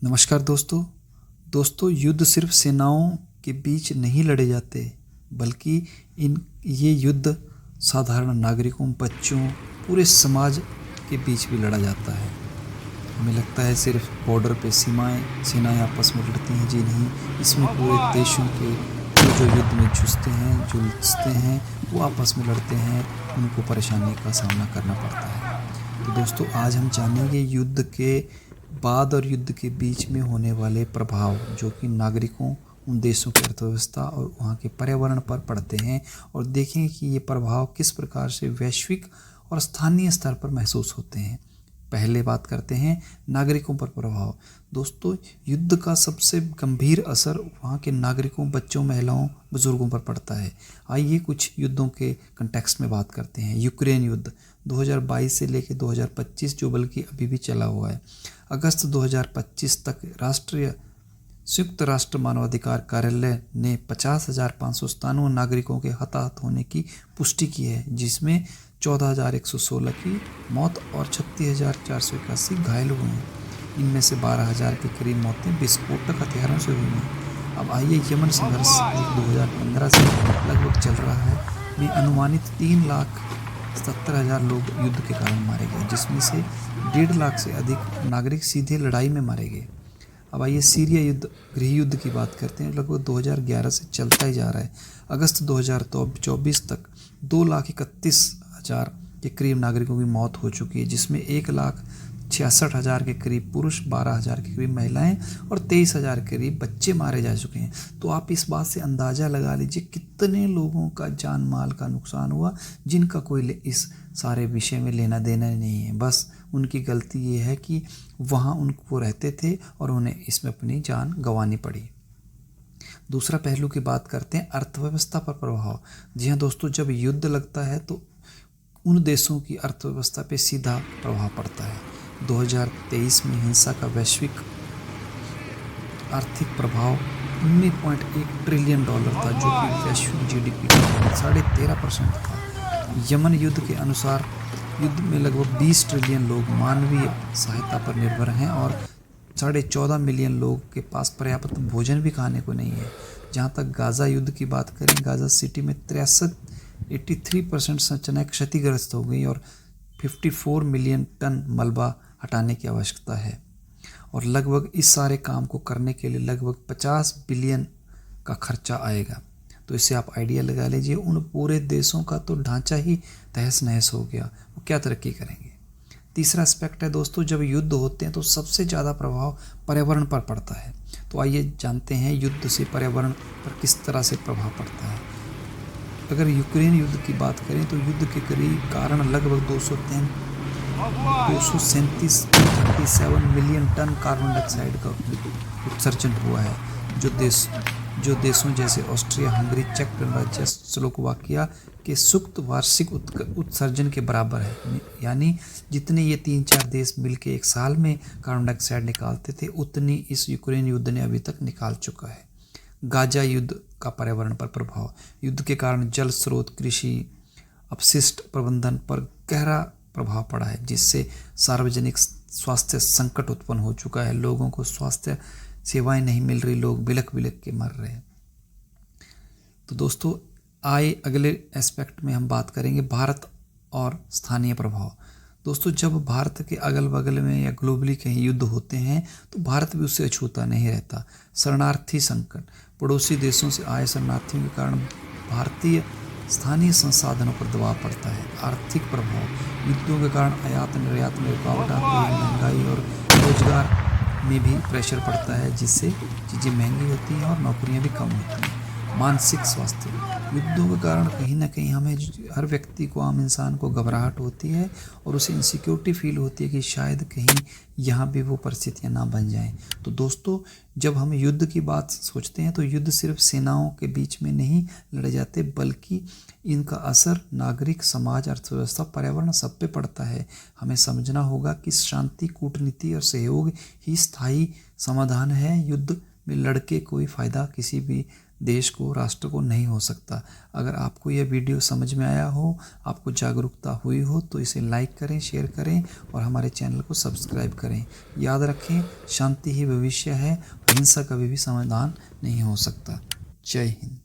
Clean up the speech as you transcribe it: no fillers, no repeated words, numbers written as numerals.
नमस्कार दोस्तों युद्ध सिर्फ सेनाओं के बीच नहीं लड़े जाते, बल्कि ये युद्ध साधारण नागरिकों, बच्चों, पूरे समाज के बीच भी लड़ा जाता है। हमें लगता है सिर्फ बॉर्डर पे सेनाएं आपस में लड़ती हैं। जी नहीं, इसमें पूरे देशों के जो युद्ध में जुझते हैं वो आपस में लड़ते हैं, उनको परेशानी का सामना करना पड़ता है। तो दोस्तों, आज हम जानेंगे युद्ध के बाद और युद्ध के बीच में होने वाले प्रभाव जो कि नागरिकों, उन देशों की अर्थव्यवस्था और वहाँ के पर्यावरण पर पड़ते हैं, और देखेंगे कि ये प्रभाव किस प्रकार से वैश्विक और स्थानीय स्तर पर महसूस होते हैं। पहले बात करते हैं नागरिकों पर प्रभाव। दोस्तों, युद्ध का सबसे गंभीर असर वहाँ के नागरिकों, बच्चों, महिलाओं, बुजुर्गों पर पड़ता है। आइए कुछ युद्धों के कंटेक्स्ट में बात करते हैं। यूक्रेन युद्ध 2022 से लेकर 2025, जो बल्कि अभी भी चला हुआ है। अगस्त 2025 तक संयुक्त राष्ट्र मानवाधिकार कार्यालय ने 50,597 नागरिकों के हताहत होने की पुष्टि की है, जिसमें 14,116 की मौत और 36,481 घायल हुए हैं। इनमें से 12,000 के करीब मौतें विस्फोटक हथियारों से हुई हैं। अब आइए, यमन संघर्ष 2015 से लगभग चल रहा है में अनुमानित 3,70,000 लोग युद्ध के कारण मारे गए, जिसमें से 1.5 लाख से अधिक नागरिक सीधे लड़ाई में मारे गए। अब आइए, सीरिया युद्ध, गृह युद्ध की बात करते हैं। लगभग 2011 से चलता ही जा रहा है। अगस्त 2024 तक 2,31,000 के करीब नागरिकों की मौत हो चुकी है, जिसमें 1,66,000 के करीब पुरुष, 12,000 के करीब महिलाएं और 23,000 के करीब बच्चे मारे जा चुके हैं। तो आप इस बात से अंदाज़ा लगा लीजिए कितने लोगों का जान माल का नुकसान हुआ, जिनका कोई इस सारे विषय में लेना देना नहीं है। बस उनकी गलती ये है कि वहाँ उनको रहते थे और उन्हें इसमें अपनी जान गंवानी पड़ी। दूसरा पहलू की बात करते हैं, अर्थव्यवस्था पर प्रभाव। जी हाँ दोस्तों, जब युद्ध लगता है तो उन देशों की अर्थव्यवस्था पे सीधा प्रभाव पड़ता है। 2023 में हिंसा का वैश्विक आर्थिक प्रभाव $19.1 ट्रिलियन था, जो कि वैश्विक GDP का 13.5% था। यमन युद्ध के अनुसार युद्ध में लगभग 20 ट्रिलियन लोग मानवीय सहायता पर निर्भर हैं और 14.5 मिलियन लोग के पास पर्याप्त भोजन भी खाने को नहीं है। जहाँ तक गाज़ा युद्ध की बात करें, गाज़ा सिटी में 83% संरचनाएं क्षतिग्रस्त हो गई और 54 मिलियन टन मलबा हटाने की आवश्यकता है, और लगभग इस सारे काम को करने के लिए लगभग 50 बिलियन का खर्चा आएगा। तो इससे आप आइडिया लगा लीजिए, उन पूरे देशों का तो ढांचा ही तहस नहस हो गया, वो क्या तरक्की करेंगे। तीसरा एस्पेक्ट है दोस्तों, जब युद्ध होते हैं तो सबसे ज़्यादा प्रभाव पर्यावरण पर पड़ता है। तो आइए जानते हैं युद्ध से पर्यावरण पर किस तरह से प्रभाव पड़ता है। अगर यूक्रेन युद्ध की बात करें तो युद्ध के करीब कारण लगभग 237 मिलियन टन कार्बन डाइऑक्साइड का उत्सर्जन हुआ है, जो देशों जैसे ऑस्ट्रिया, हंगरी, चेक गणराज्य, स्लोवाकिया के सुक्त वार्षिक उत्सर्जन के बराबर है। यानी जितने ये 3-4 देश मिलकर एक साल में कार्बन डाइऑक्साइड निकालते थे, उतनी इस यूक्रेन युद्ध ने अभी तक निकाल चुका है। गाजा युद्ध का पर्यावरण पर प्रभाव। युद्ध के कारण जल स्रोत, कृषि, अपशिष्ट प्रबंधन पर गहरा प्रभाव पड़ा है, जिससे सार्वजनिक स्वास्थ्य संकट उत्पन्न हो चुका है। लोगों को स्वास्थ्य सेवाएं नहीं मिल रही, लोग बिलख बिलख के मर रहे हैं। तो दोस्तों, अगले एस्पेक्ट में हम बात करेंगे भारत और स्थानीय प्रभाव। दोस्तों, जब भारत के अगल बगल में या ग्लोबली कहीं युद्ध होते हैं तो भारत भी उससे अछूता नहीं रहता। शरणार्थी संकट, पड़ोसी देशों से आए शरणार्थियों के कारण भारतीय स्थानीय संसाधनों पर दबाव पड़ता है। आर्थिक प्रभाव, युद्धों के कारण आयात निर्यात में रुकावट आती है, महंगाई और रोजगार में भी प्रेशर पड़ता है, जिससे चीज़ें महंगी होती हैं और नौकरियां भी कम होती हैं। मानसिक स्वास्थ्य, युद्धों के कारण कहीं ना कहीं हर व्यक्ति को, आम इंसान को घबराहट होती है और उसे इनसिक्योरिटी फील होती है कि शायद कहीं यहाँ भी वो परिस्थितियाँ ना बन जाएं। तो दोस्तों, जब हम युद्ध की बात सोचते हैं तो युद्ध सिर्फ सेनाओं के बीच में नहीं लड़े जाते, बल्कि इनका असर नागरिक, समाज, अर्थव्यवस्था, पर्यावरण सब पे पड़ता है। हमें समझना होगा कि शांति, कूटनीति और सहयोग ही स्थायी समाधान है। युद्ध में लड़के कोई फ़ायदा किसी भी देश को, राष्ट्र को नहीं हो सकता। अगर आपको यह वीडियो समझ में आया हो, आपको जागरूकता हुई हो, तो इसे लाइक करें, शेयर करें और हमारे चैनल को सब्सक्राइब करें। याद रखें, शांति ही भविष्य है, हिंसा कभी भी समाधान नहीं हो सकता। जय हिंद।